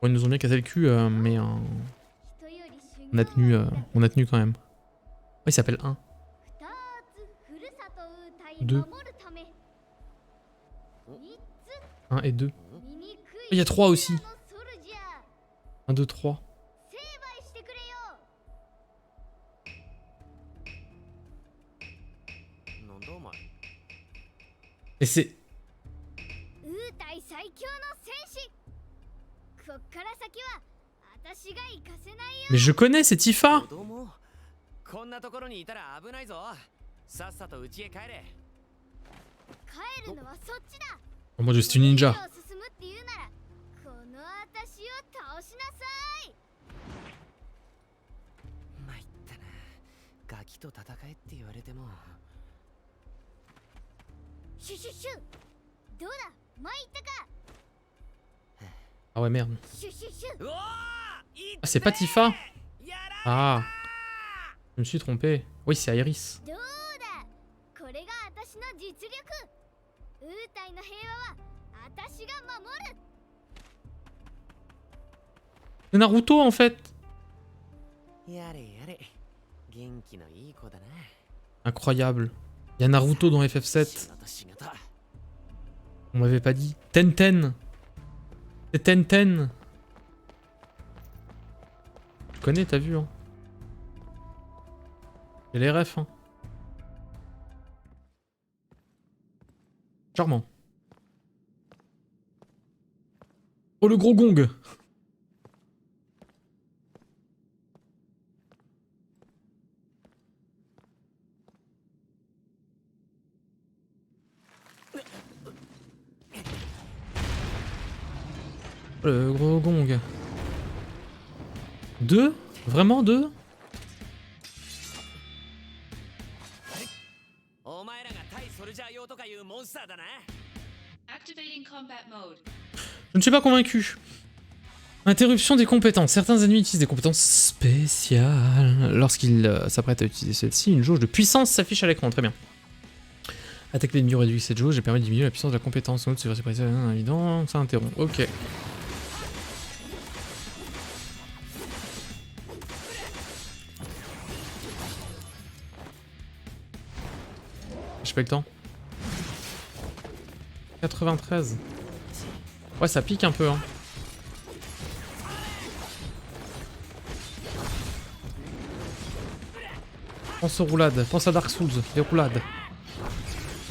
Bon, ils nous ont bien cassé le cul, mais on a tenu quand même. Oh, il s'appelle 1. 2. 1 et 2. Il y a 3 aussi. 1, 2, 3. Et c'est... Mais je connais, c'est Tifa. Oh mon dieu, c'est une ninja. Ah ouais, merde. Ah, c'est pas Tifa. Ah, je me suis trompé. Oui, c'est Iris. C'est Naruto en fait. Incroyable. Il y a Naruto dans FF7. On m'avait pas dit. Tenten. C'est Tenten. Je connais, t'as vu, hein. J'ai les refs, hein. Charmant. Oh, le gros gong. Le gros gong. 2 ? Vraiment 2 ? Je ne suis pas convaincu. Interruption des compétences. Certains ennemis utilisent des compétences spéciales. Lorsqu'ils s'apprêtent à utiliser celle-ci, une jauge de puissance s'affiche à l'écran. Très bien. Attaquer l'ennemi réduit cette jauge et permet de diminuer la puissance de la compétence. C'est évident, ça interrompt. Ok. J'ai pas le temps. 93. Ouais, ça pique un peu, hein. Pense aux roulades, pense à Dark Souls, les roulades.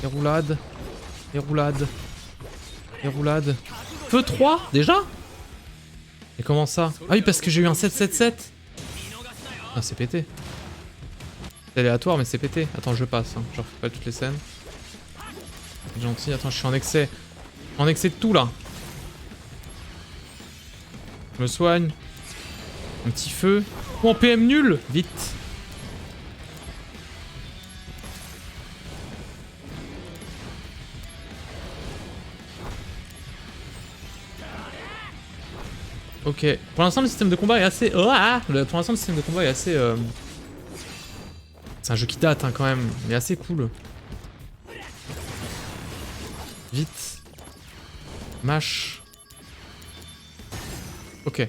Les roulades. Les roulades. Les roulades. Feu 3 déjà? Et comment ça? Ah oui, parce que j'ai eu un 7-7-7. Ah, c'est pété. C'est aléatoire, mais c'est pété. Attends, je passe, hein. Je refais pas toutes les scènes. Gentil, attends, je suis en excès. En excès de tout là. Je me soigne. Un petit feu. Oh, en PM nul. Vite. Ok. Pour l'instant, le système de combat est assez... Pour l'instant, le système de combat est assez... C'est un jeu qui date, hein, quand même. Mais assez cool. Vite. Mash. Ok.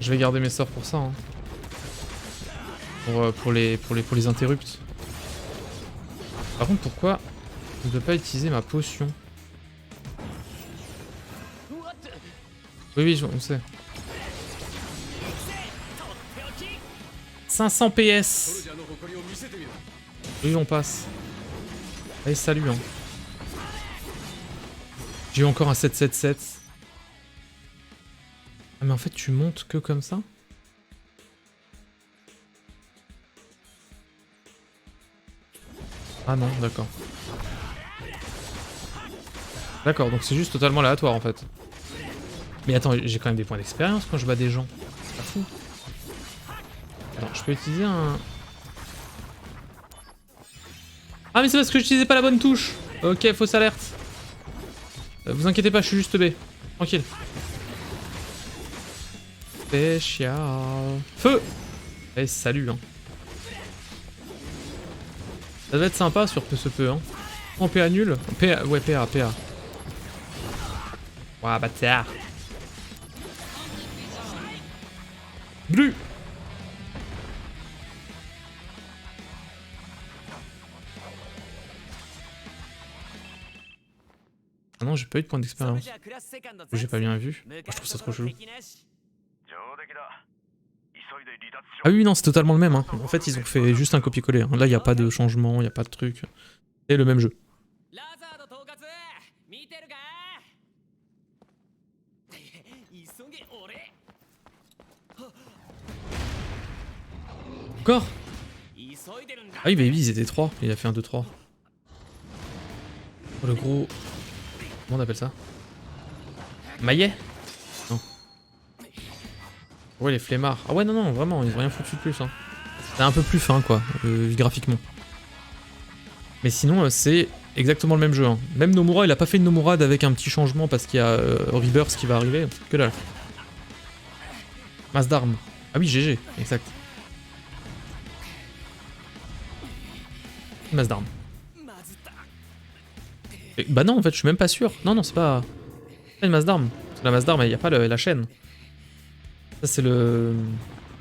Je vais garder mes sorts pour ça. Hein. Pour les interrupts. Par contre, pourquoi je ne peux pas utiliser ma potion? Oui, on sait. 500 PS. Oui, on passe. Allez, salut. Hein. J'ai eu encore un 7-7-7. Ah, mais en fait, tu montes que comme ça? Ah non, d'accord. D'accord, donc c'est juste totalement aléatoire en fait. Mais attends, j'ai quand même des points d'expérience quand je bats des gens. C'est pas fou. Attends, je peux utiliser un... Ah mais c'est parce que j'utilisais pas la bonne touche. Ok, fausse alerte. Vous inquiétez pas, je suis juste B. Tranquille. Spécial. Feu. Eh, salut, hein. Ça va être sympa sur ce peu, hein. En PA nul. PA, ouais, PA. Ouah, bâtard. Bleu. Ah non, j'ai pas eu de point d'expérience. J'ai pas bien vu. Moi, je trouve ça trop chelou. Ah oui, non, c'est totalement le même. Hein. En fait, ils ont fait juste un copier-coller. Hein. Là, il n'y a pas de changement, il n'y a pas de truc. C'est le même jeu. Encore. Ah oui, baby, ils étaient 3. Il a fait un 2-3. Oh, le gros... Comment on appelle ça? Maillet? Non. Ouais, les flemmards. Ah ouais, non, non, vraiment, ils ont rien foutu de plus. Hein. C'est un peu plus fin, quoi, graphiquement. Mais sinon, c'est exactement le même jeu. Hein. Même Nomura, il a pas fait une Nomurade avec un petit changement parce qu'il y a Rebirth qui va arriver. Que dalle. Masse d'armes. Ah oui, GG, exact. Masse d'armes. Bah non, en fait, je suis même pas sûr. Non, non, c'est pas une masse d'armes. La masse d'armes, il n'y a pas la chaîne. Ça, c'est le...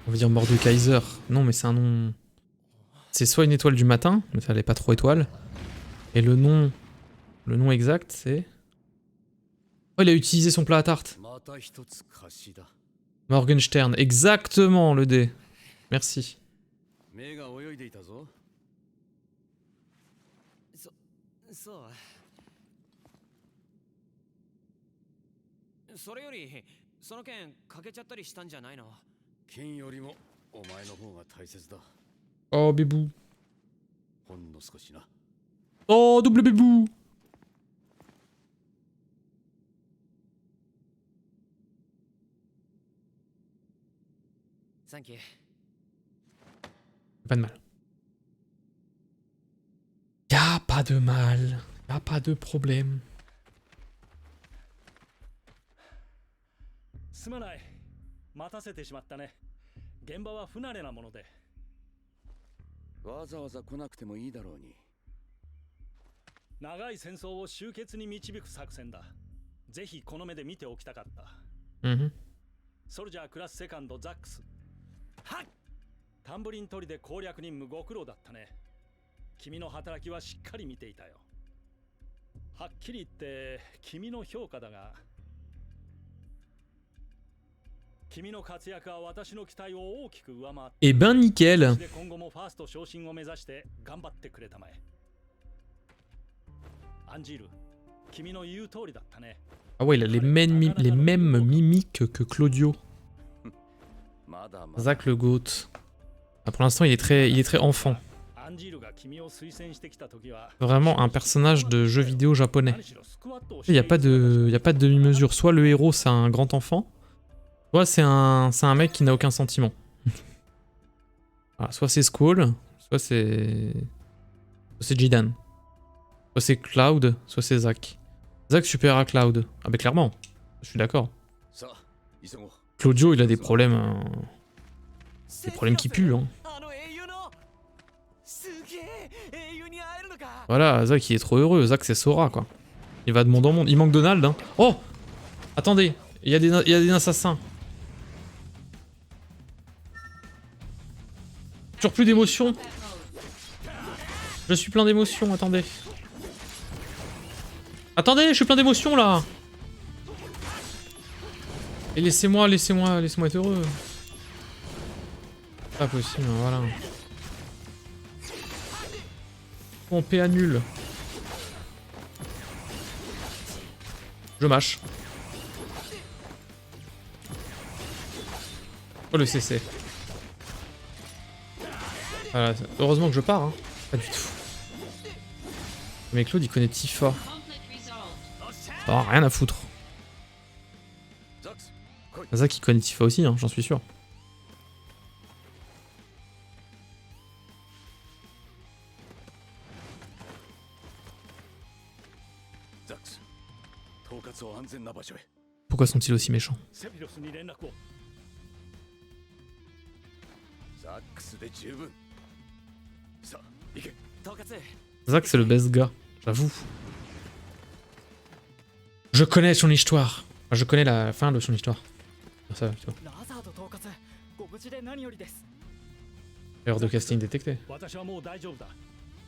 On va dire Mordekaiser. Non, mais c'est un nom... C'est soit une étoile du matin, mais ça, elle est pas trop étoile. Et le nom... Le nom exact, c'est... Oh, il a utilisé son plat à tarte. Morgenstern. Exactement, le dé. Merci. それよりその件欠けちゃったりしたんじゃないの？金よりもお前の方が大切だ。 Oh, bébou. ほんの少しな。 Oh, double bébou. Thank you. Pas de mal. Y'a pas de mal. Y'a pas de problème. すまない。待たせてしまったね。現場は不慣れなもので。わざわざ来なくてもいいだろうに。長い戦争を終結に導く作戦だ。ぜひこの目で見ておきたかった。ソルジャークラスセカンドザックス。はっ。タンブリン取りで攻略任務ご苦労だったね。君の働きはしっかり見ていたよ。はっきり言って君の評価だが。 Eh ben nickel. Ah ouais, il a les mêmes mimiques que Claudio. Zack le GOAT. Ah, pour l'instant, il est très enfant. Vraiment un personnage de jeu vidéo japonais. Il n'y a pas de demi-mesure. Soit le héros, c'est un grand enfant. Soit c'est un mec qui n'a aucun sentiment. Voilà, soit c'est Squall, soit c'est Jidan. Soit c'est Cloud, soit c'est Zack. Zack supérieur à Cloud. Ah bah clairement, je suis d'accord. Claudio, il a des problèmes... des problèmes qui puent. Hein. Voilà, Zack il est trop heureux. Zack c'est Sora quoi. Il va de monde en monde. Il manque Donald. Hein. Oh, attendez, il y a des assassins. Toujours plus d'émotions. Je suis plein d'émotions, attendez. Attendez, je suis plein d'émotions là. Et laissez-moi être heureux. Pas possible, voilà. Pompé à nul. Je mâche. Oh le CC. Voilà, heureusement que je pars, hein. Pas du tout. Mais Claude il connaît Tifa. Oh, rien à foutre. Zack il connaît Tifa aussi, hein, j'en suis sûr. Pourquoi sont-ils aussi méchants? Zack c'est le best gars, j'avoue. Je connais son histoire. Enfin, je connais la fin de son histoire. Ça, tu vois. Erreur de casting détectée. 私はもう大丈夫だ。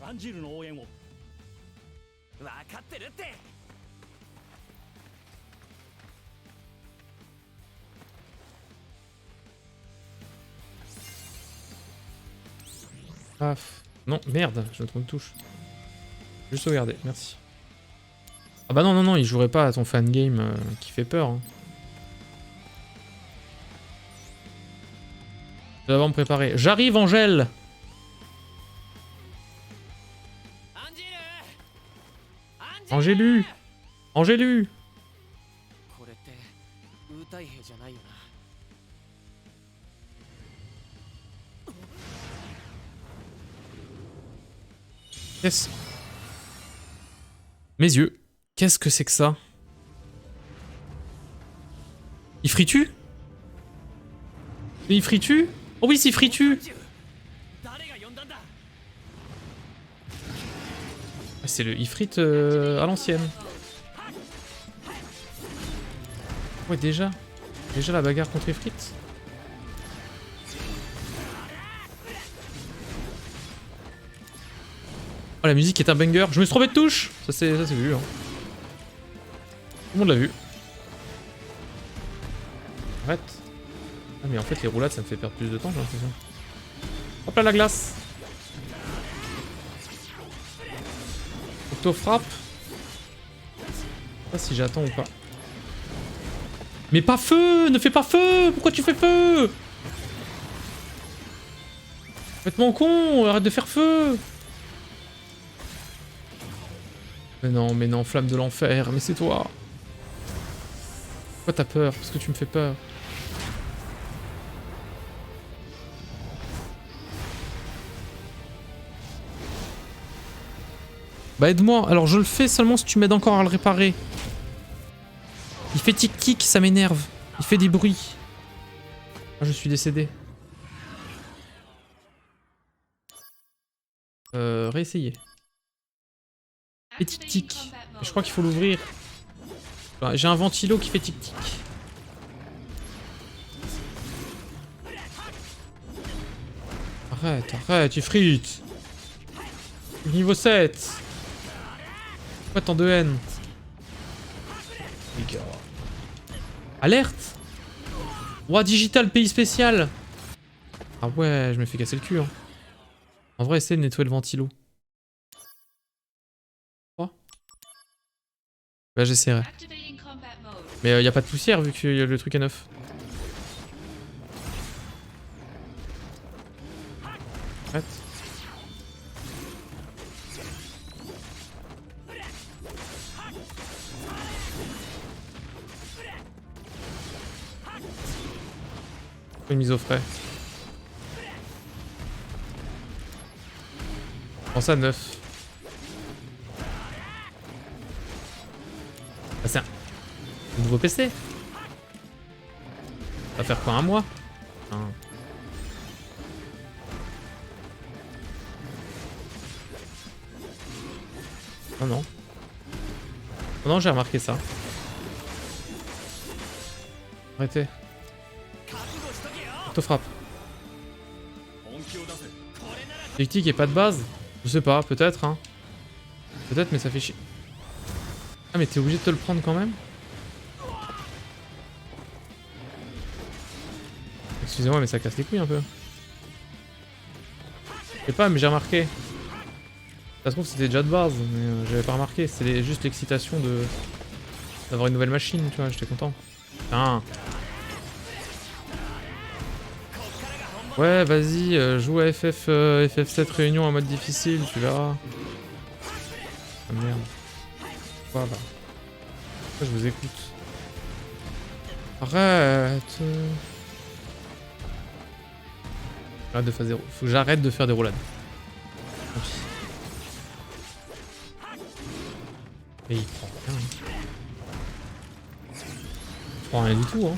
アンジールの応援を。分かってるって。 Ah, non, merde, je me trompe de touche. Juste sauvegarder, merci. Ah bah non, non, non, il jouerait pas à ton fangame qui fait peur. Hein. Je vais d'abord me préparer. J'arrive, Angèle! Angélu! Angélu! Yes. Mes yeux. Qu'est-ce que c'est que ça? Il fritue? Il fritue? Oh oui, c'est fritue! Ah, c'est le ifrit à l'ancienne. Ouais, déjà. Déjà la bagarre contre ifrit. Oh, la musique est un banger. Je me suis trompé de touche. Ça c'est vu. Hein. Tout le monde l'a vu. Arrête. Ah mais en fait les roulades ça me fait perdre plus de temps j'ai l'impression. Hop là la glace. Octo frappe. Je sais pas si j'attends ou pas. Mais pas feu! Ne fais pas feu! Pourquoi tu fais feu? Complètement con! Arrête de faire feu! Mais non, flamme de l'enfer, mais c'est toi! Pourquoi t'as peur? Parce que tu me fais peur. Bah aide-moi, alors je le fais seulement si tu m'aides encore à le réparer. Il fait tic-tic, ça m'énerve. Il fait des bruits. Ah, je suis décédé. Réessayer. Et tic-tic. Je crois qu'il faut l'ouvrir. J'ai un ventilo qui fait tic-tic. Arrête, tu frites. Niveau 7. Pourquoi tant de haine? Les gars. Alerte! Ouah, digital, pays spécial! Ah ouais, je me fais casser le cul. Hein. En vrai, essaye de nettoyer le ventilo. Oh. Bah, j'essaierai. Mais y a pas de poussière vu que le truc est neuf. Arrête. Une mise au frais. Prends ça 9. Ah, c'est un nouveau PC. Ça va faire quoi, un mois? Hein. Oh non. Oh non, j'ai remarqué ça. Arrêtez. Auto-frappe. Tic-tic et pas de base? Je sais pas, peut-être hein. Peut-être mais ça fait chier. Ah mais t'es obligé de te le prendre quand même? Excusez-moi mais ça casse les couilles un peu. Je sais pas mais j'ai remarqué. Ça se trouve c'était déjà de base mais j'avais pas remarqué. C'était juste l'excitation d'avoir une nouvelle machine tu vois, j'étais content. Putain. Ouais, vas-y, joue à FF7 Réunion en mode difficile, tu verras. Ah merde. Voilà. Pourquoi je vous écoute? Arrête. Arrête de faire des... Faut que j'arrête de faire des roulades. Tant pis. Et il prend rien. Il prend rien du tout, hein.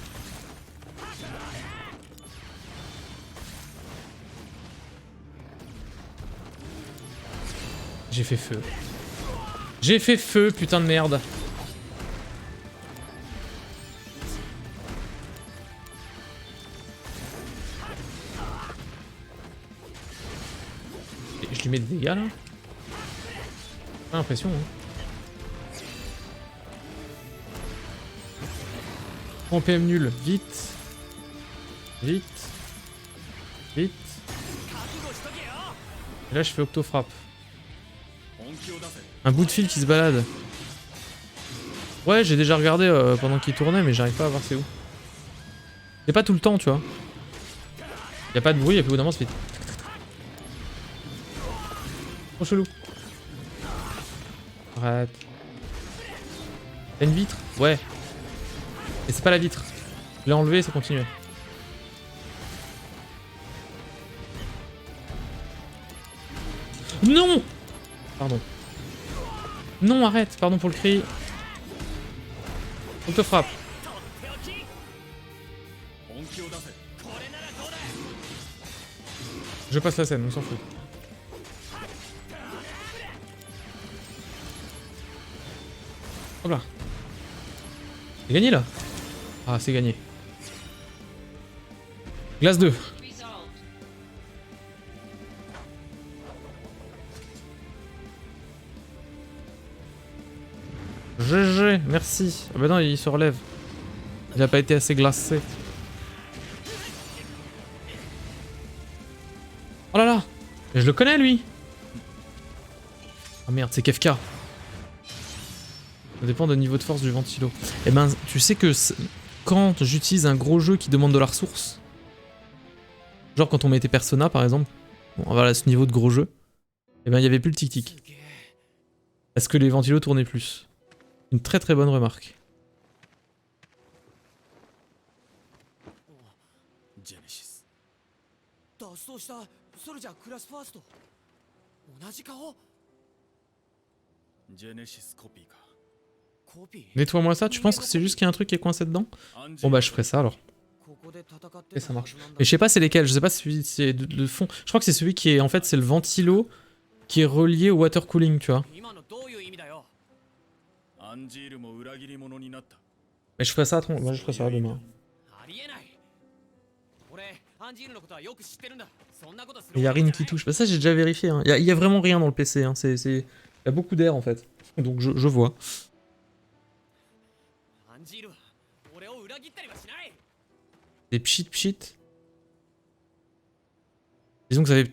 J'ai fait feu. J'ai fait feu, putain de merde. qu'il met des dégâts là. J'ai l'impression. Hein. En PM nul, vite. Vite. Vite. Et là je fais octofrappe. Un bout de fil qui se balade. Ouais, j'ai déjà regardé pendant qu'il tournait, mais j'arrive pas à voir c'est où. C'est pas tout le temps, tu vois. Y a pas de bruit, et puis au bout d'un moment, ça fait... Trop chelou. Arrête. T'as une vitre? Ouais. Et c'est pas la vitre. Je l'ai enlevé, ça continue. Non! Pardon. Non, arrête, pardon pour le cri. On te frappe. Je passe la scène, on s'en fout. Hop là. C'est gagné là? Ah, c'est gagné. Glace 2. GG, merci. Ah bah non, il se relève. Il a pas été assez glacé. Oh là là! Mais je le connais lui! Ah merde, c'est Kefka. Ça dépend du niveau de force du ventilo. Eh ben, tu sais que quand j'utilise un gros jeu qui demande de la ressource, genre quand on mettait Persona par exemple, bon voilà ce niveau de gros jeu, eh ben il y avait plus le tic-tic. Parce que les ventilos tournaient plus. Une très très bonne remarque. Genesis. 脱走したソルジャークラスファースト。同じ顔？ジェネシスコピーか。コピー。 Nettoie-moi ça, tu penses que c'est juste qu'il y a un truc qui est coincé dedans? Bon bah je ferai ça alors. Et ça marche. Mais je sais pas c'est lesquels, je sais pas si c'est de fond. Je crois que c'est celui qui est en fait c'est le ventilo qui est relié au water cooling, tu vois. Mais je ferai ça, moi je ferai ça demain. Il y a rien qui touche. Bah ça j'ai déjà vérifié. Hein. Il y a vraiment rien dans le PC. Hein. Il y a beaucoup d'air en fait. Donc je vois. Des pchit. Disons que ça fait...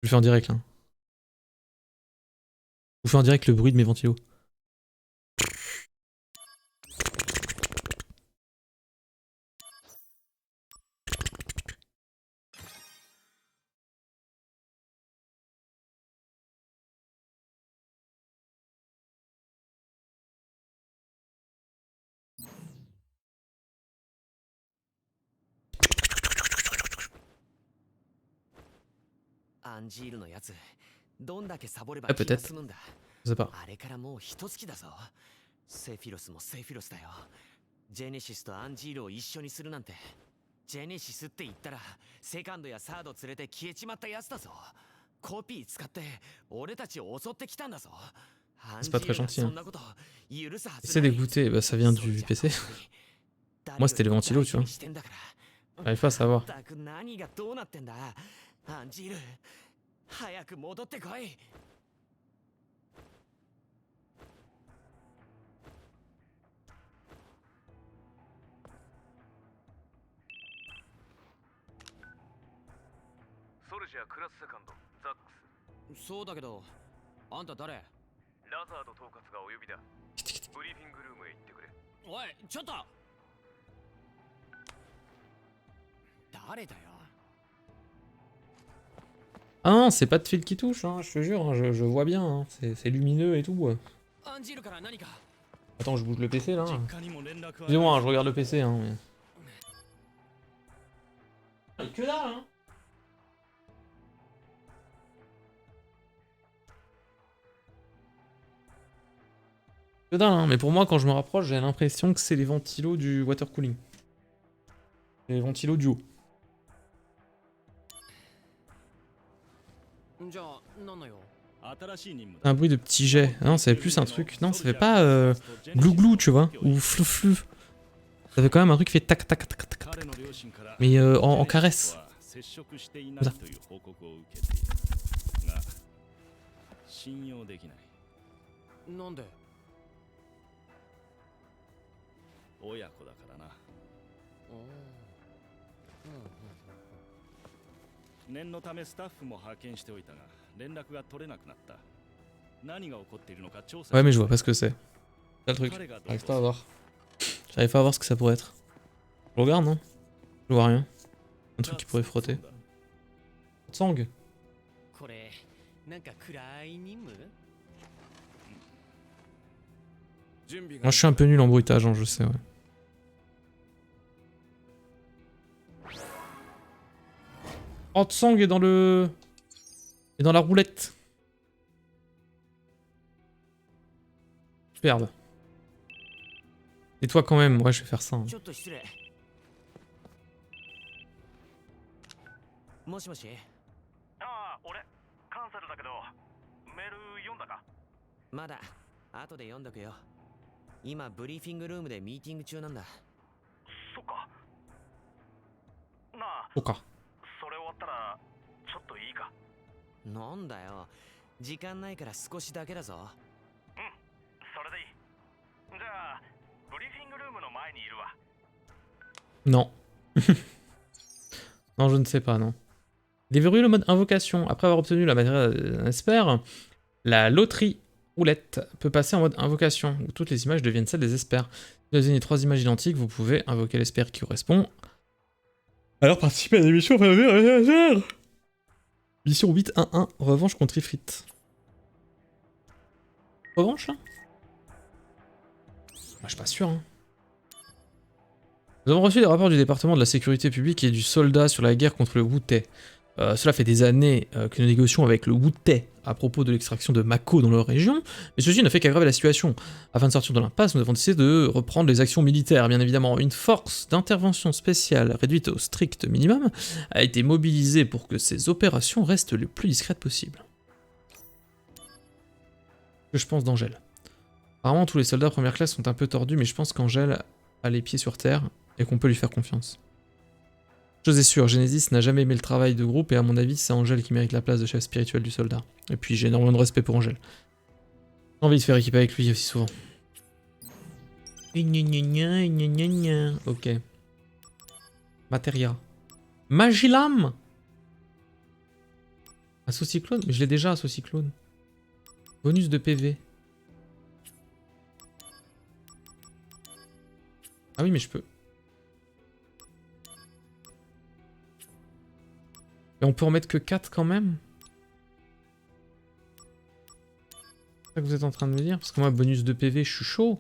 Je le fais en direct là. Je vous fais en direct le bruit de mes ventilos. Ah peut-être. Je sais pas. セフィロスもセフィロスだよ。ジェネシスとアンジールを一緒にするなんて。ジェネシスって言ったらセカンドやサード連れて消えちまったやつだぞ。コピー使って俺たちを襲ってきたんだぞ。C'est pas très gentil. Hein. Essaie d'écouter, bah ça vient du PC. Moi c'était les ventilos, tu vois. J'arrive pas à savoir. アンジール、早く戻ってこい。ソルジャークラスセカンド、ザックス。そうだけど、あんた誰？ラザード統括がお呼びだ。ブリーフィングルームへ行ってくれ。おい、ちょっと。誰だよ。 Ah non, c'est pas de fil qui touche, hein, je te jure, hein, je vois bien, hein, c'est lumineux et tout. Attends, je bouge le PC là. Excusez-moi, hein, je regarde le PC. Hein, mais... Que dalle, hein. Que dalle, hein, mais pour moi, quand je me rapproche, j'ai l'impression que c'est les ventilos du water cooling. Les ventilos du haut. Un bruit de petit jet. Non, c'est plus un truc. Non, ça fait pas glouglou, tu vois. Ou flou. Ça fait quand même un truc qui fait tac tac tac tac tac. Mais en caresse. Comme ça. なんで親子だからな。念のためスタッフも派遣しておいたが連絡が取れなくなった。何が起こっているのか調査。 Ouais mais je vois pas ce que c'est. C'est le truc. J'arrive pas à voir. J'arrive pas à voir ce que ça pourrait être. Je regarde non? Je vois rien. Un truc qui pourrait frotter. Sang. これなんか暗い任務 Moi je suis un peu nul en bruitage, hein, je sais, ouais. Oh, Tsang est dans le... est dans la roulette. Superbe. Et toi quand même, ouais je vais faire ça. Hein. ちょっと失礼もしもしああ、俺カンサルだけどメール読んだか？まだ後で読んどくよ今ブリーフィングルームでミーティング中なんだそっか。なあ、 Oh,か。それ終わったらちょっといいか？なんだよ時間ないから少しだけだぞうん、それでいい。じゃあブリーフィングルームの前にいるわ。 Non. Non, je ne sais pas, non. Déverrouiller le mode invocation. Après avoir obtenu la matériel d'un espère, la loterie roulette peut passer en mode invocation, où toutes les images deviennent celles des espères. Si vous avez 3 images identiques, vous pouvez invoquer l'espère qui correspond. Alors participez à des missions. Mission 8.1.1, revanche contre Ifrit. Revanche là? Bah, je suis pas sûr, hein. Nous avons reçu des rapports du département de la sécurité publique et du soldat sur la guerre contre le Wu-Tai. Cela fait des années que nous négocions avec le Wu-Tai à propos de l'extraction de Mako dans leur région, mais ceci n'a fait qu'aggraver la situation. Afin de sortir de l'impasse, nous avons décidé de reprendre les actions militaires. Bien évidemment, une force d'intervention spéciale réduite au strict minimum a été mobilisée pour que ces opérations restent le plus discrètes possible. Que je pense d'Angèle. Apparemment, tous les soldats première classe sont un peu tordus, mais je pense qu'Angèle a les pieds sur terre et qu'on peut lui faire confiance. Chose est sûre, Genesis n'a jamais aimé le travail de groupe et à mon avis c'est Angèle qui mérite la place de chef spirituel du soldat. Et puis j'ai énormément de respect pour Angèle. J'ai envie de faire équipe avec lui aussi souvent. Ok. Materia. Magilam. Assaut-cyclone? Mais je l'ai déjà, assaut-cyclone. Bonus de PV. Ah oui mais je peux... Et on peut en mettre que 4 quand même? C'est ça que vous êtes en train de me dire? Parce que moi, bonus de PV, je suis chaud.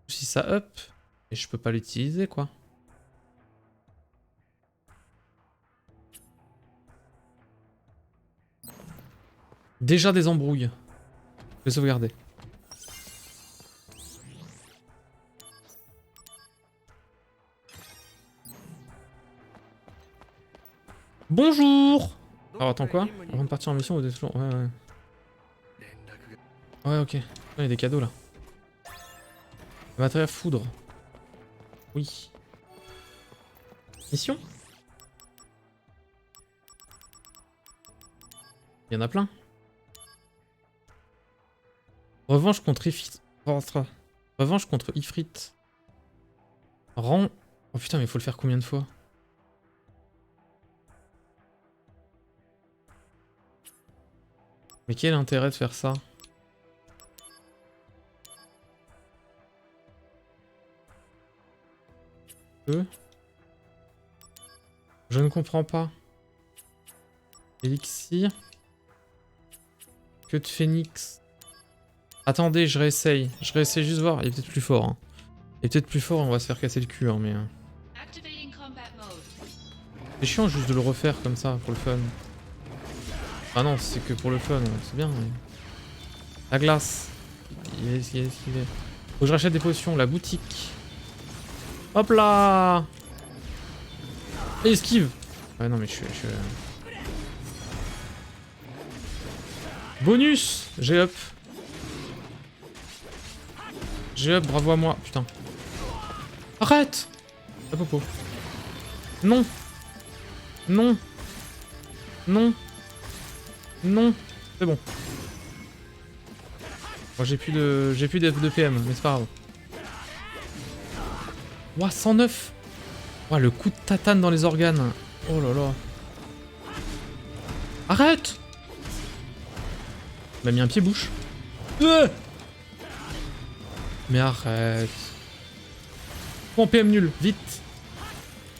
Si ça up, et je peux pas l'utiliser, quoi. Déjà des embrouilles. Je vais sauvegarder. Bonjour! Alors attends quoi? Avant de partir en mission, vous êtes toujours... Ouais, ouais. Ouais, ok. Il y a des cadeaux là. Matériel foudre. Oui. Mission? Il y en a plein. Revanche contre Ifrit. Revanche contre Ifrit. Rang... Oh putain, mais il faut le faire combien de fois? Mais quel intérêt de faire ça? Je ne comprends pas. Élixir. Queue de phénix. Attendez, je réessaye. Je réessaye juste voir. Il est peut-être plus fort. Hein. Il est peut-être plus fort, on va se faire casser le cul. Hein, mais... C'est chiant juste de le refaire comme ça pour le fun. Ah non, c'est que pour le fun, c'est bien. Mais... La glace. Yes. Faut que je rachète des potions, la boutique. Hop là. Et esquive. Ouais non mais je suis... Bonus. J'ai up. J'ai up, bravo à moi, putain. Arrête! Ah, popo. Non! Non! Non! Non! C'est bon. Moi j'ai plus de PM, mais c'est pas grave. Ouah, 109! Ouah, le coup de tatane dans les organes. Oh là là. Arrête! Il m'a mis un pied-bouche. Mais arrête. Bon, PM nul, vite.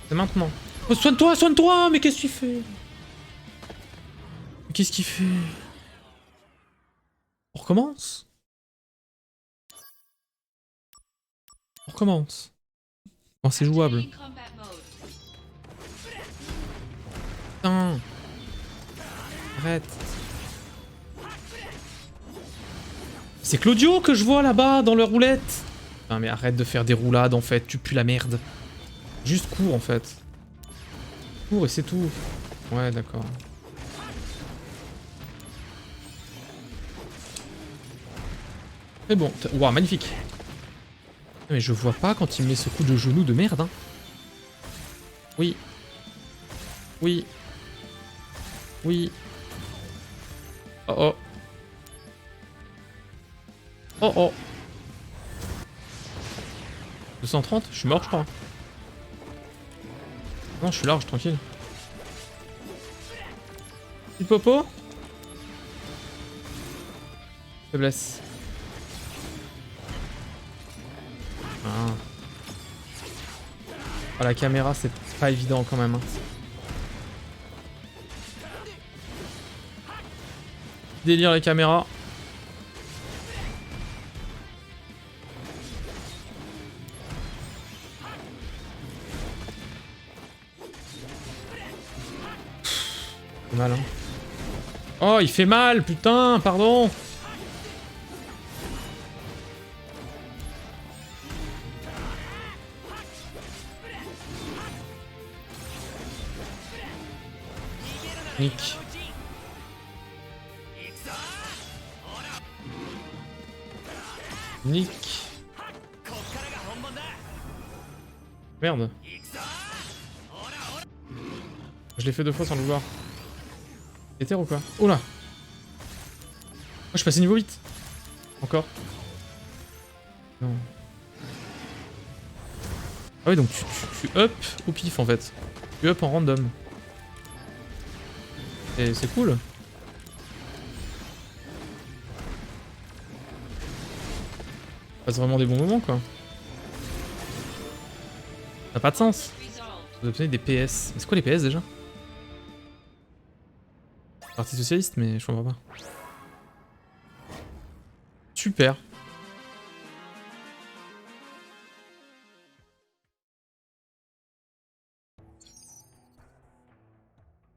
C'est maintenant. Oh, soigne-toi, soigne-toi! Mais qu'est-ce qu'il fait? Mais qu'est-ce qu'il fait? On recommence? On recommence. Oh, c'est jouable. Putain. Arrête. C'est Claudio que je vois là-bas dans leur roulette. Putain, mais arrête de faire des roulades en fait, tu pues la merde. Juste cours en fait. Cours et c'est tout. Ouais, d'accord. C'est bon. Ouah, magnifique. Mais je vois pas quand il me met ce coup de genou de merde. Hein. Oui. Oui. Oui. Oh oh. Oh oh. 230? Je suis mort, je crois. Non, je suis large, tranquille. Petit popo. Faiblesse. Ah. Oh, la caméra, c'est pas évident quand même. Hein. Délire les caméras. C'est mal, hein. Oh, il fait mal, putain, pardon. Nick. Nick. Merde. Je l'ai fait 2 fois sans le vouloir. Éther ou quoi? Oh là! Moi je suis passé niveau 8. Encore. Non. Ah oui, donc tu up au pif en fait. Tu up en random. Et c'est cool. Passe vraiment des bons moments quoi. Ça n'a pas de sens. Vous obtenez des PS. Mais c'est quoi les PS déjà? Parti socialiste, mais je comprends pas. Super.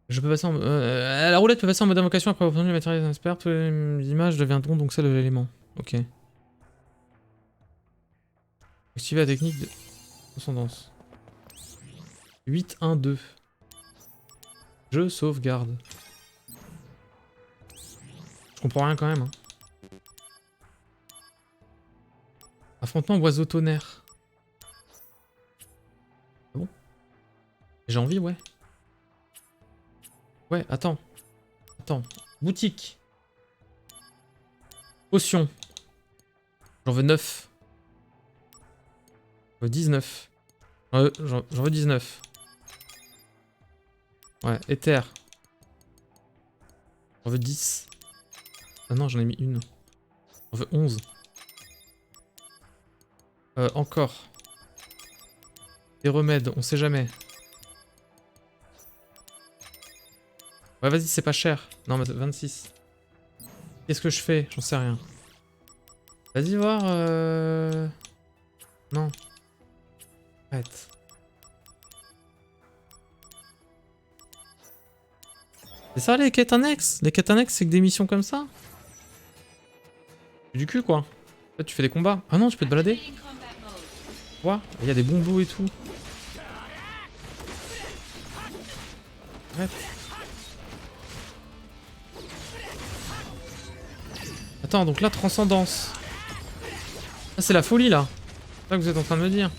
Je peux passer en... la roulette peut passer en mode invocation après avoir obtenu le matériel expert. Toutes les images deviendront donc celles de l'élément. Ok. Activer la technique de transcendance. 8-1-2. Je sauvegarde. Je comprends rien quand même. Hein. Affrontement oiseau tonnerre. Ah bon? J'ai envie, ouais. Ouais, attends. Attends. Boutique. Potion. J'en veux 9. J'en veux 19. J'en veux 19. Ouais, éther. J'en veux 10. Ah non, j'en ai mis une. J'en veux 11. Encore. Des remèdes, on sait jamais. Ouais, vas-y, c'est pas cher. Non, mais 26. Qu'est-ce que je fais? J'en sais rien. Vas-y voir... Non. Arrête. C'est ça les quêtes annexes? Les quêtes annexes, c'est que des missions comme ça? C'est du cul, quoi. En fait, tu fais des combats. Ah non, tu peux te balader. Quoi? Il y a des bombos et tout. Arrête. Attends, donc là, transcendance. Ah, c'est la folie, là. C'est ça que vous êtes en train de me dire.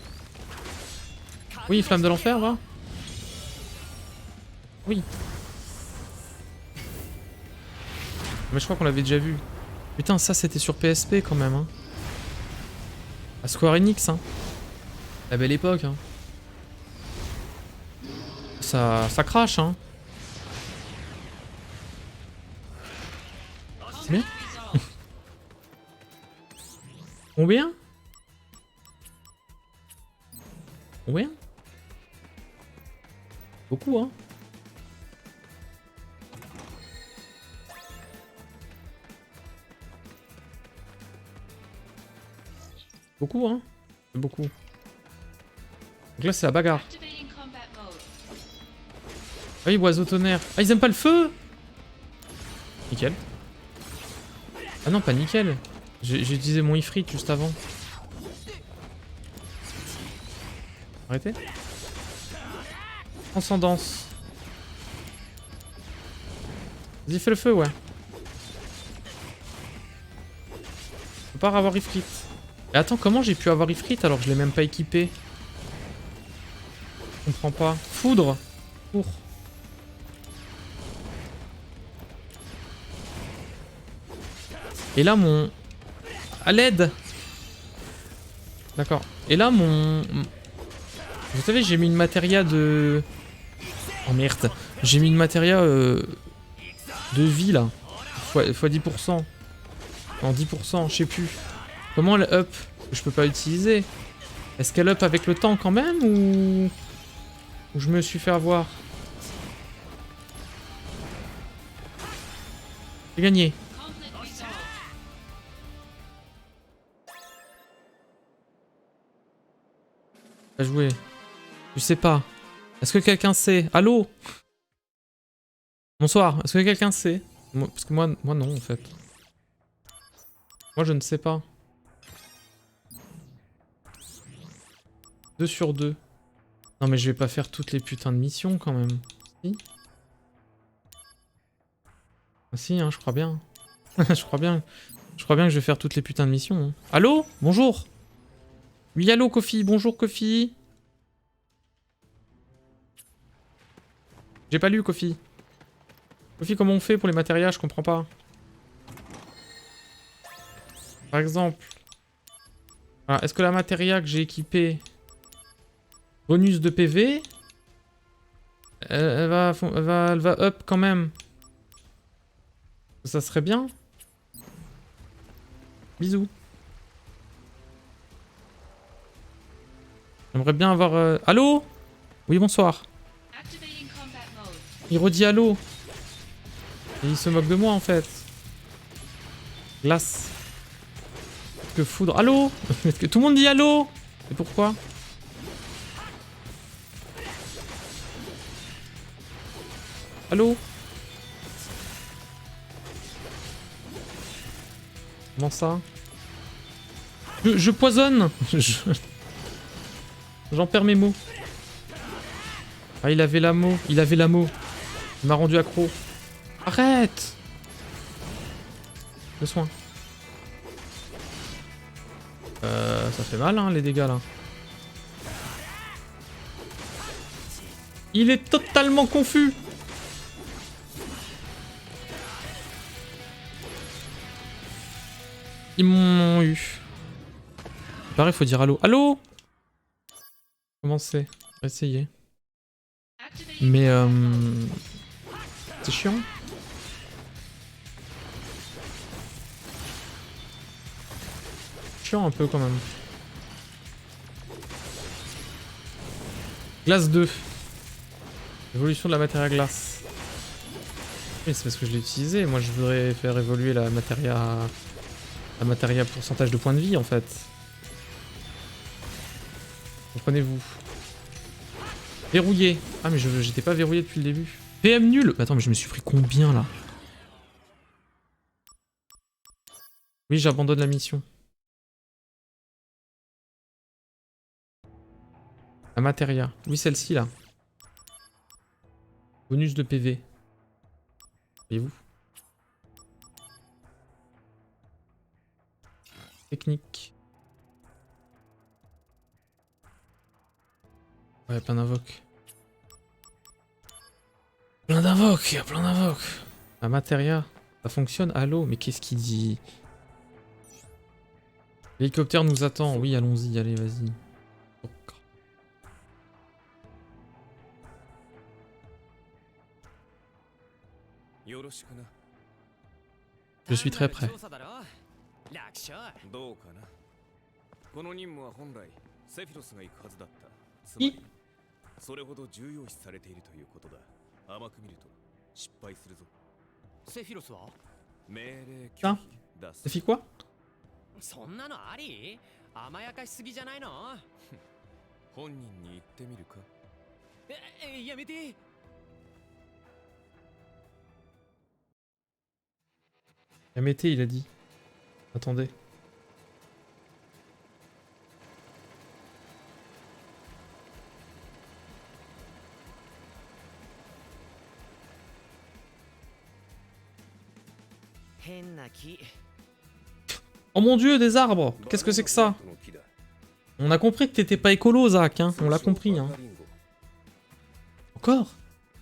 Oui, flamme de l'enfer, va. Oui. Mais je crois qu'on l'avait déjà vu. Putain, ça c'était sur PSP quand même. Hein. À Square Enix. Hein. La belle époque. Hein. Ça crache. Hein. C'est bien. Combien? Combien? Beaucoup, hein. Beaucoup, hein. C'est beaucoup. Donc là, c'est la bagarre. Ah oui, oiseau tonnerre. Ah, ils aiment pas le feu? Nickel. Ah non, pas nickel. J'ai utilisé mon ifrit juste avant. Arrêtez. Transcendance. Vas-y, fais le feu, ouais. Faut pas avoir ifrit. Et attends, comment j'ai pu avoir ifrit alors que je l'ai même pas équipé? Je comprends pas. Foudre. Pour. Et là, mon... À l'aide. D'accord. Et là, mon... Vous savez, j'ai mis une matéria de... Oh merde. J'ai mis une matéria de vie, là. Fois 10%. En 10%, je sais plus. Comment elle up? Je peux pas l'utiliser. Est-ce qu'elle up avec le temps quand même ou je me suis fait avoir? J'ai gagné. Pas joué. Je sais pas. Est-ce que quelqu'un sait? Allô? Bonsoir. Est-ce que quelqu'un sait? Parce que moi non en fait. Moi je ne sais pas. 2 sur 2. Non mais je vais pas faire toutes les putains de missions quand même. Si? Ah si, hein, je crois bien. Je crois bien. Je crois bien que je vais faire toutes les putains de missions. Hein. Allô? Bonjour. Oui, allô Kofi. Bonjour Kofi. J'ai pas lu Kofi. Kofi, comment on fait pour les matérias? Je comprends pas. Par exemple. Est-ce que la matéria que j'ai équipée... Bonus de PV... Elle va up quand même. Ça serait bien. Bisous. J'aimerais bien avoir... Allô? Oui, bonsoir. Il redit allô. Et il se moque de moi en fait. Glace. Que foudre. Allô? Que tout le monde dit allô? Et pourquoi? Allô? Comment ça? Je poisonne. J'en perds mes mots. Ah, il avait la mot. Il avait la mot. Il m'a rendu accro. Arrête! Le soin. Ça fait mal, hein, les dégâts, là. Il est totalement confus! Ils m'ont eu. Pareil, faut dire allô. Allô? Comment c'est? Essayer. Mais c'est chiant. Chiant un peu quand même. Glace 2. Évolution de la matière à glace. Oui, c'est parce que je l'ai utilisé. Moi, je voudrais faire évoluer la matière pourcentage de points de vie en fait. Comprenez-vous. Verrouillé. Ah mais j'étais pas verrouillé depuis le début. PM nul. Attends mais je me suis pris combien là? Oui j'abandonne la mission. La matéria. Oui celle-ci là. Bonus de PV. Voyez-vous. Technique. Ouais, plein d'invoques. Plein d'invoques, il y a plein d'invoques. La Materia, ça fonctionne. Allô, mais qu'est-ce qu'il dit? L'hélicoptère nous attend. Oui, allons-y, allez, vas-y. Je suis très prêt. どうかな。この任務は本来セフィロスが行くはずだった。つまいりそれほど重要視されているということだ。甘く見ると失敗するぞ。セフィロスは命令拒 Ça 否だ。 Ça fait quoi? そんなのあり？甘やかしすぎじゃないの？本人に言ってみるか。やめて。Yamete, il a dit. Attendez. Oh mon dieu, des arbres! Qu'est-ce que c'est que ça? On a compris que t'étais pas écolo, Zach, hein. On l'a compris, hein. Encore? っ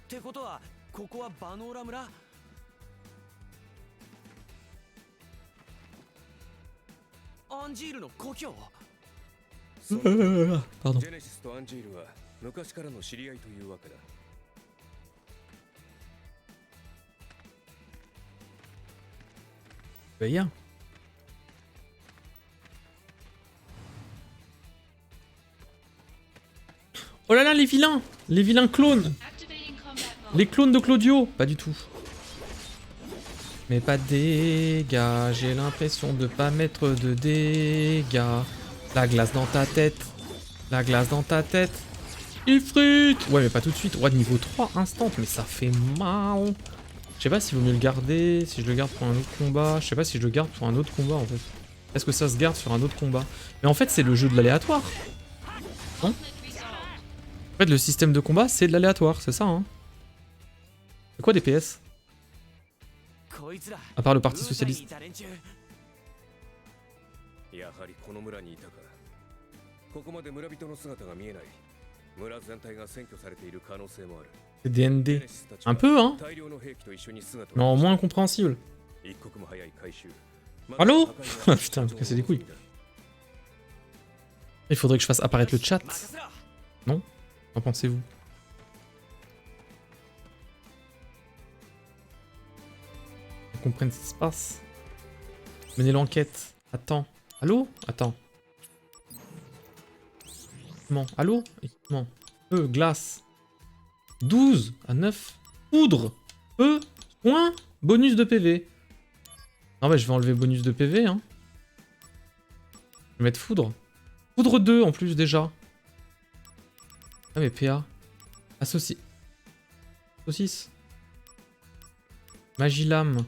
てことはここはバノーラ村？アンジールの故郷？ Pardon. ジェネシスとアンジールは昔からの知り合いというわけだ。 Bah, y a. Oh là là, les vilains! Les vilains clones! Les clones de Claudio! Pas du tout. Mais pas de dégâts, j'ai l'impression de pas mettre de dégâts. La glace dans ta tête. La glace dans ta tête. Il frite! Ouais, mais pas tout de suite. Ouais, niveau 3, instant, mais ça fait mal. Je sais pas s'il vaut mieux le garder, si je le garde pour un autre combat. Je sais pas si je le garde pour un autre combat en fait. Est-ce que ça se garde sur un autre combat? Mais en fait, c'est le jeu de l'aléatoire. Non? En fait, le système de combat, c'est de l'aléatoire, c'est ça, hein? C'est quoi des PS? À part le Parti Socialiste. やはりこの村にいたか。ここまで村人の姿が見えない。村全体が占拠されている可能性もある。 C'est DND. Un peu, hein? Non, moins incompréhensible. Allô? Putain, me casser les couilles. Il faudrait que je fasse apparaître le chat. Non? Qu'en pensez-vous? Ils comprennent ce qui se passe. Menez l'enquête. Attends. Allô? Attends. Équipement. Allô? Équipement. Glace. 12 à 9. Poudre. Point. Bonus de PV. Non mais je vais enlever bonus de PV, hein. Je vais mettre foudre. Foudre 2 en plus déjà. Ah mais PA. Associé. Saucisse. Magilame.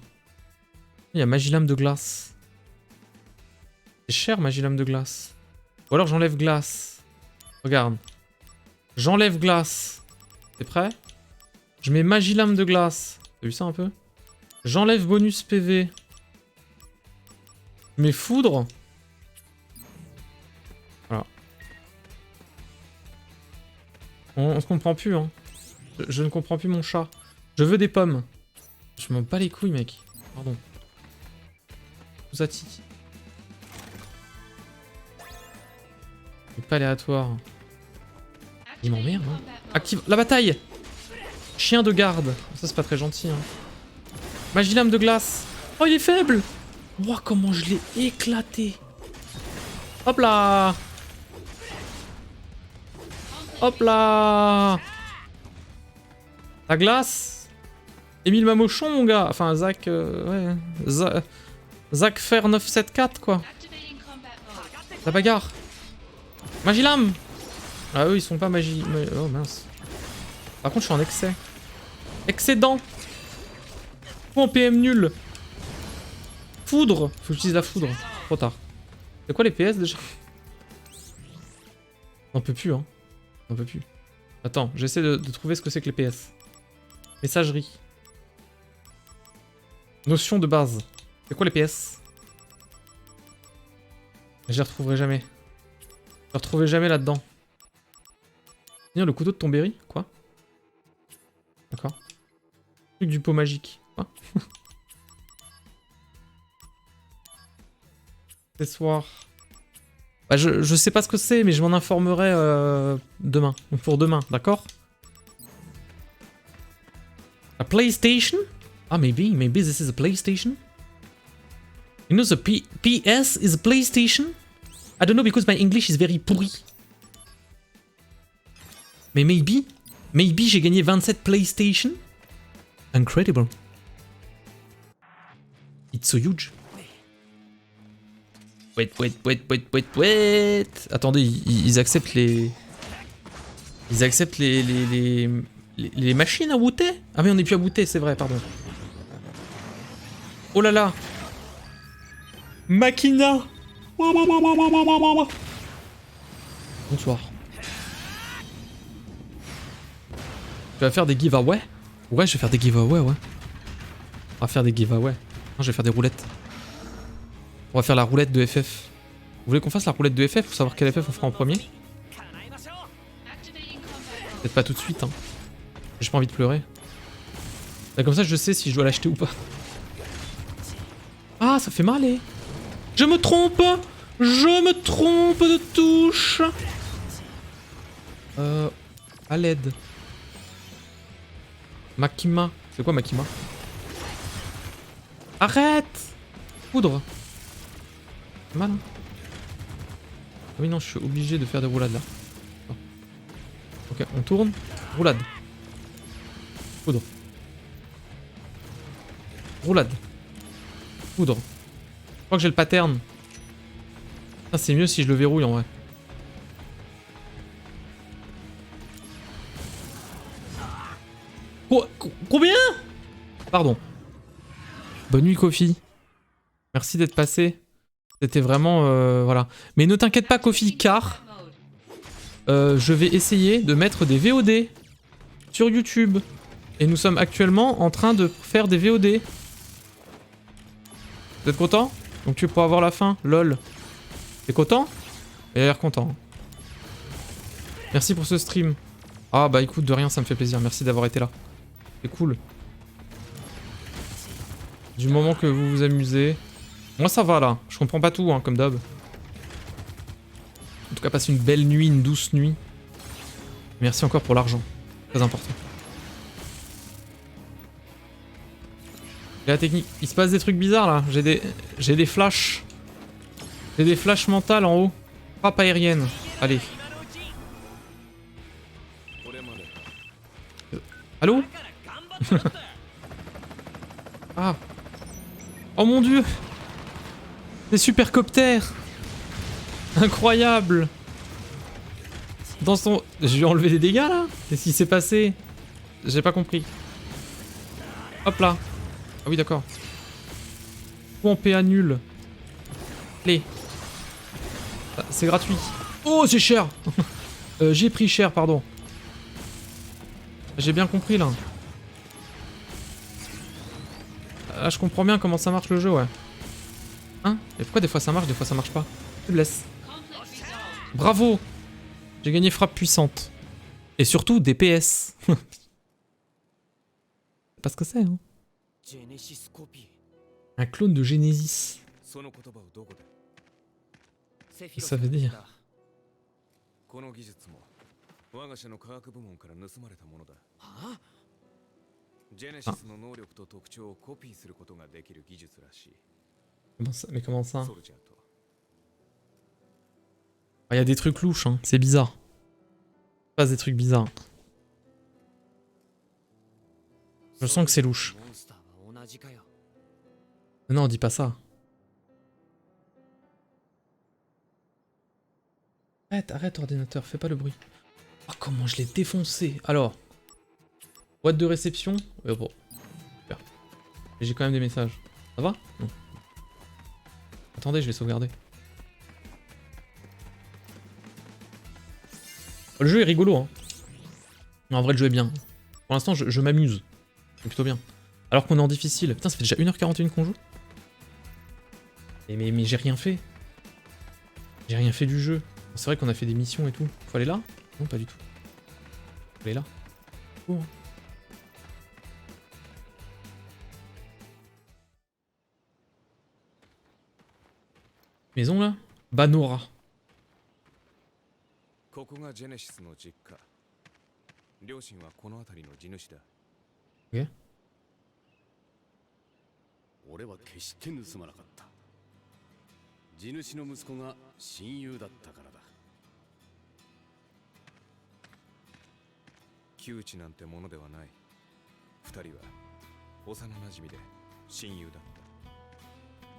Il y a Magilame de glace. C'est cher Magilame de glace. Ou alors j'enlève glace. Regarde. J'enlève glace. T'es prêt? Je mets Magilame de glace. T'as vu ça un peu? J'enlève bonus PV. Je mets foudre. Voilà. On se comprend plus, hein. Je ne comprends plus mon chat. Je veux des pommes. Je m'en bats les couilles, mec. Pardon. Zati. C'est pas aléatoire. Il m'emmerde, hein. Active la bataille! Chien de garde. Ça, c'est pas très gentil, hein. Magilame de glace. Oh, il est faible! Oh, comment je l'ai éclaté! Hop là! Hop là! La glace! Émile Mamochon, mon gars! Enfin, Zach... ouais... Zach Fer 974, quoi. La bagarre! Magilame! Ah eux ils sont pas magie... Oh mince. Par contre je suis en excès. Excédent. Ou en PM nul. Foudre. Faut que j'utilise la foudre. Trop tard. C'est quoi les PS déjà? On peut plus, hein. On peut plus. Attends, j'essaie de trouver ce que c'est que les PS. Messagerie. Notion de base. C'est quoi les PS? Je les retrouverai jamais. Je les retrouverai jamais là-dedans. Le couteau de Tombéry? Quoi? D'accord. Truc du pot magique. Quoi? Accessoire. Bah, je sais pas ce que c'est, mais je m'en informerai demain. Pour demain, d'accord? A PlayStation? Ah, maybe this is a PlayStation? You know the PS is a PlayStation? I don't know because my English is very pourri. Mais maybe j'ai gagné 27 PlayStation? Incredible. It's so huge. Wait. Attendez, ils acceptent les... Ils acceptent les machines à booter? Ah mais on n'est plus à booter, c'est vrai, pardon. Oh là là. Machina. Bonsoir. Tu vas faire des giveaways? Ouais, je vais faire des giveaways, ouais. On va faire des giveaways. Non, je vais faire des roulettes. On va faire la roulette de FF. Vous voulez qu'on fasse la roulette de FF pour savoir quel FF on fera en premier? Peut-être pas tout de suite, hein. J'ai pas envie de pleurer. Là, comme ça, je sais si je dois l'acheter ou pas. Ah, ça fait mal, eh. Je me trompe de touche. À l'aide. Makima. C'est quoi Makima? Arrête! Poudre. C'est mal, hein? Ah oui, non, je suis obligé de faire des roulades là. Oh. Ok, on tourne. Roulade. Poudre. Roulade. Poudre. Je crois que j'ai le pattern. Ah, c'est mieux si je le verrouille en vrai. Combien? Pardon. Bonne nuit, Kofi. Merci d'être passé. C'était vraiment... voilà. Mais ne t'inquiète pas, Kofi, car... je vais essayer de mettre des VOD sur YouTube. Et nous sommes actuellement en train de faire des VOD. Vous êtes content? Donc tu pourras voir la fin, lol. T'es content? Il a l'air content. Merci pour ce stream. Ah bah écoute, de rien, ça me fait plaisir. Merci d'avoir été là. C'est cool. Du moment que vous vous amusez. Moi ça va là, je comprends pas tout hein, comme d'hab. En tout cas, passe une belle nuit, une douce nuit. Merci encore pour l'argent, très important. Et la technique, il se passe des trucs bizarres là, j'ai des flashs. J'ai des flashs mentales en haut. Frappe aérienne, allez. Allô? Ah. Oh mon dieu. Des supercoptères. Incroyable. Dans son... Je lui ai enlevé des dégâts là? Qu'est-ce qui s'est passé? J'ai pas compris. Hop là. Ah oui d'accord. Ou en PA nul. Allez. Ah, c'est gratuit. Oh c'est cher. J'ai pris cher pardon. J'ai bien compris là. Ah, je comprends bien comment ça marche le jeu, ouais. Hein? Et pourquoi des fois ça marche, des fois ça marche pas? Faiblesse. Bravo! J'ai gagné frappe puissante. Et surtout des PS. C'est pas ce que c'est, hein. Un clone de Genesis. Qu'est-ce que ça veut dire? 我が社の科学部門から盗まれたものだ。はあ？ジェネシスの能力と特徴をコピーすることができる技術らしい。Comment ça? Mais comment ça? ソルジャーと。Ah, y a des trucs louches, hein. C'est bizarre. Il passe des trucs bizarres. Je sens que c'est louche. Non, dis pas ça. Arrête ordinateur, fais pas le bruit. Oh, comment je l'ai défoncé. Alors, boîte de réception. Bon, super. J'ai quand même des messages. Ça va? Non. Attendez, je vais sauvegarder. Le jeu est rigolo, hein. Non, en vrai, le jeu est bien. Pour l'instant, je m'amuse. C'est plutôt bien. Alors qu'on est en difficile. Putain, ça fait déjà 1h41 qu'on joue. Mais j'ai rien fait. J'ai rien fait du jeu. C'est vrai qu'on a fait des missions et tout. Faut aller là? Non, pas du tout. Elle est là. Oh. Maison là? Banora. ここがジェネシスの実家。両親はこの辺りの地主だ。Ok. 俺は決して盗まなかった。地主の息子が親友だったからだ。窮地なんてものではない。二人は幼馴染で親友だっ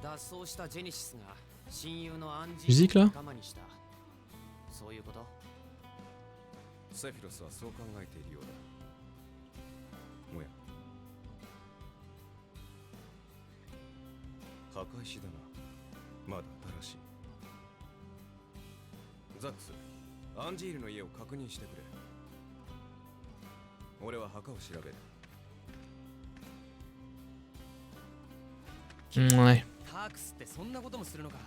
た。脱走したジェネシスが親友のアンジ Musique ー là を仲間にした。そういうこと？セフィロスはそう考えているようだ。おや、墓石だな。まだ新しい。ザックス、アンジールの家を確認してくれ。俺は墓を調べる。Ouais. タークスってそんなこともするのか。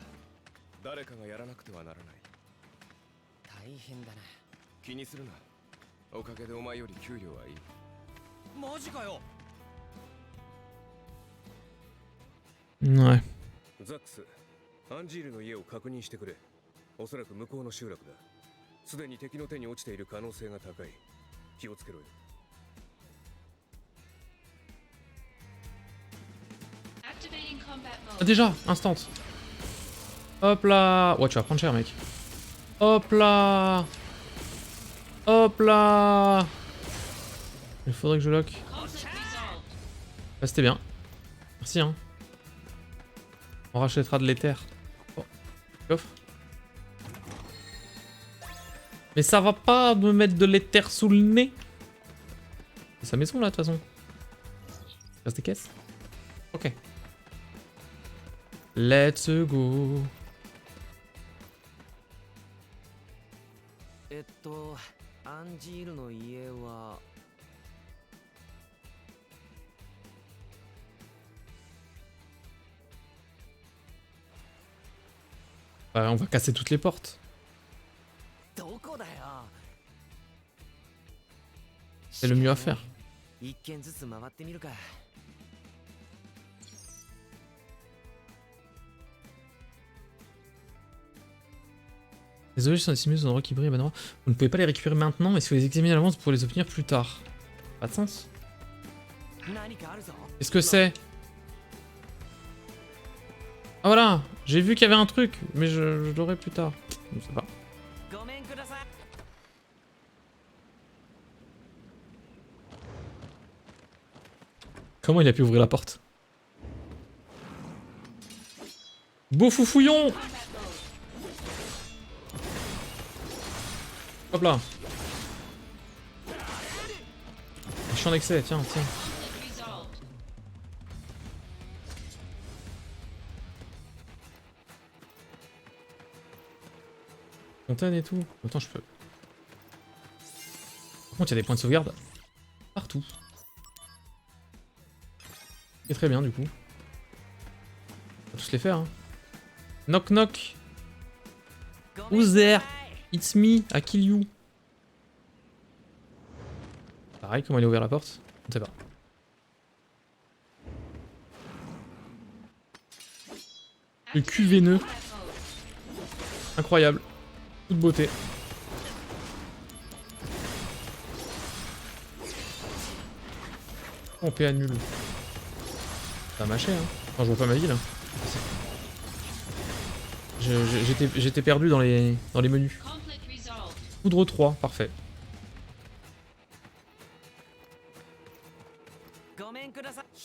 誰かがやらなくてはならない。大変だな。気にするな。おかげでお前より給料はいい。マジかよ。Ouais. ザックス、アンジールの家を確認してくれ。おそらく向こうの集落だ。すでに敵の手に落ちている可能性が高い。気をつけろよ。Ah, déjà, instant. Hop là. Ouais, tu vas prendre cher, mec. Hop là. Hop là. Il faudrait que je lock. Bah, c'était bien. Merci, hein. On rachètera de l'éther. Oh, coffre. Mais ça va pas me mettre de l'éther sous le nez. C'est sa maison, là, de toute façon. Il reste des caisses. Ok. Let's go. アンジールの家は。On va casser toutes les portes. どこだよ。C'est le mieux à faire. 一軒ずつ回ってみるか。Les objets sont estimés aux endroits qui brillent. Bah non. Vous ne pouvez pas les récupérer maintenant, mais si vous les examinez à l'avance, vous pourrez les obtenir plus tard. Pas de sens. Qu'est-ce que c'est? Ah voilà, j'ai vu qu'il y avait un truc, mais je l'aurai plus tard. Je sais pas. Comment il a pu ouvrir la porte? Beau foufouillon! Hop là. Je suis en excès, tiens, tiens. Fontaine et tout. Attends, je peux. Par contre, il y a des points de sauvegarde partout. C'est très bien, du coup. On va tous les faire, hein. Knock knock. Who's there? It's me, I kill you. Pareil, comment il a ouvert la porte? On ne sait pas. Le cul veineux. Incroyable. Toute beauté. Oh, PA nul. Ça a mâché, hein. Enfin, je vois pas ma vie, là. J'étais perdu dans les menus. Poudre 3, parfait.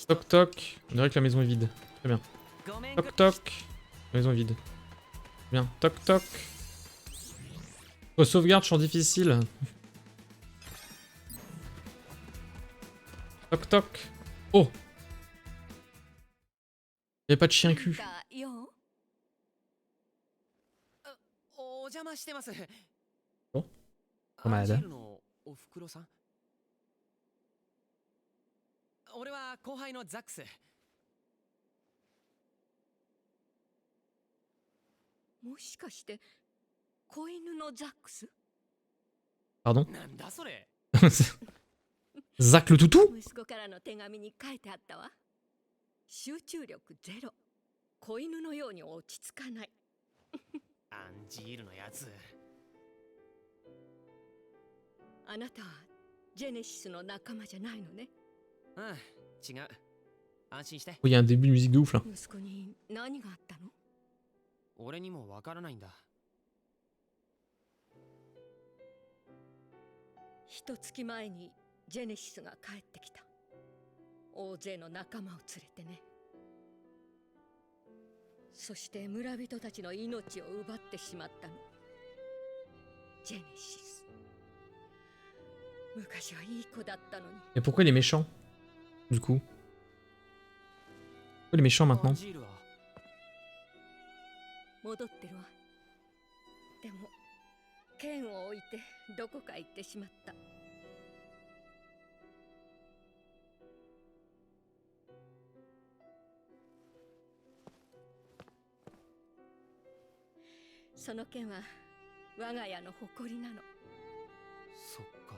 Toc toc. On dirait que la maison est vide. Très bien. Toc toc. La maison est vide. Bien. Toc toc. Oh, sauvegarde, champ difficile. Toc toc. Oh. Y'a pas de chien cul. お邪魔してます。お、お前だ。アンジールのおふくろさん。俺は後輩のザックス。もしかして子犬のザックス？ Pardon? なんだそれ。Zach le toutou? 息子からの手紙に書いてあったわ。集中力ゼロ。子犬のように落ち着かない。アンジールのやつ。あなたはジェネシスの仲間じゃないのね。うん、違う。安心して。Oh, il y a un début de musique de ouf là. 息子に何があったの？俺にもわからないんだ。一月前にジェネシスが帰ってきた。大勢の仲間を連れてね。そして村人たちの命を奪ってしまったの。ジェネシス。昔はいい子だったのに。 Et pourquoi il est méchant? Du coup? Pourquoi il est méchant アン maintenant? ジールは戻ってるわ。でも剣を置いてどこか行ってしまった。その剣は我が家の誇りなの。そっか。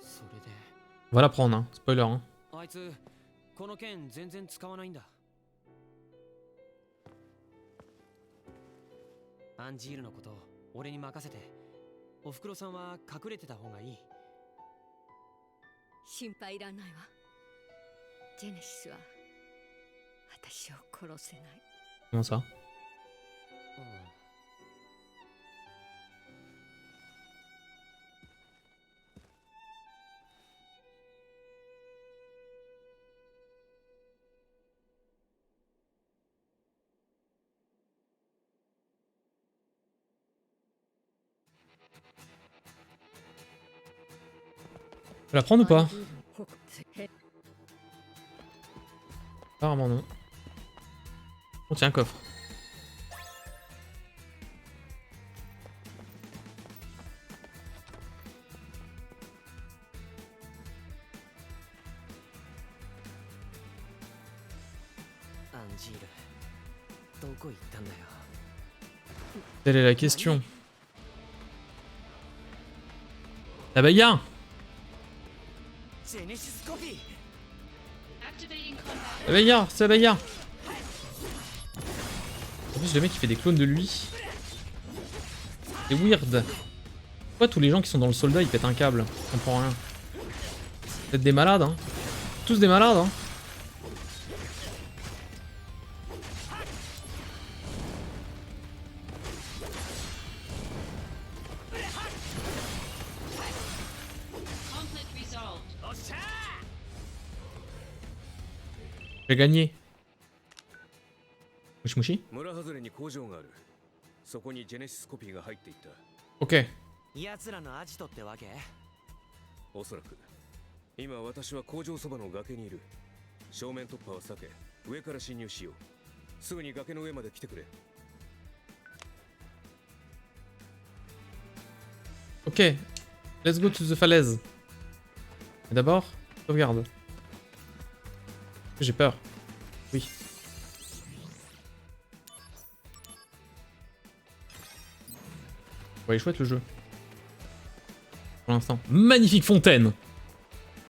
それで。 On va la prendre, hein. Spoiler, hein. あいつ、この剣全然使わないんだ。アンジールのこと俺に任せて。おふくろさんは隠れてた方がいい。心配いらないわ。ジェネシスは私を殺せない。 Comment ça? うん。Faut la prendre ou pas? Apparemment non. On tient un coffre. Telle est la question. Ah bah y'a! Ah bah y'a! C'est bah y'a! En plus le mec il fait des clones de lui. C'est weird. Pourquoi tous les gens qui sont dans le soldat ils pètent un câble? Je comprends rien. Vous êtes des malades hein. Tous des malades hein. J'ai gagné. Mouchi mouchi. Ok. 奴らのアジトってわけ？おそらく今私は工場そばの崖にいる。正面突破は避け上から侵入しよう。すぐに崖の上まで来てくれ。 Ok. Let's go to the falaise. D'abord, sauvegarde. J'ai peur. Oui. Ouais, il est chouette le jeu. Pour l'instant. Magnifique fontaine!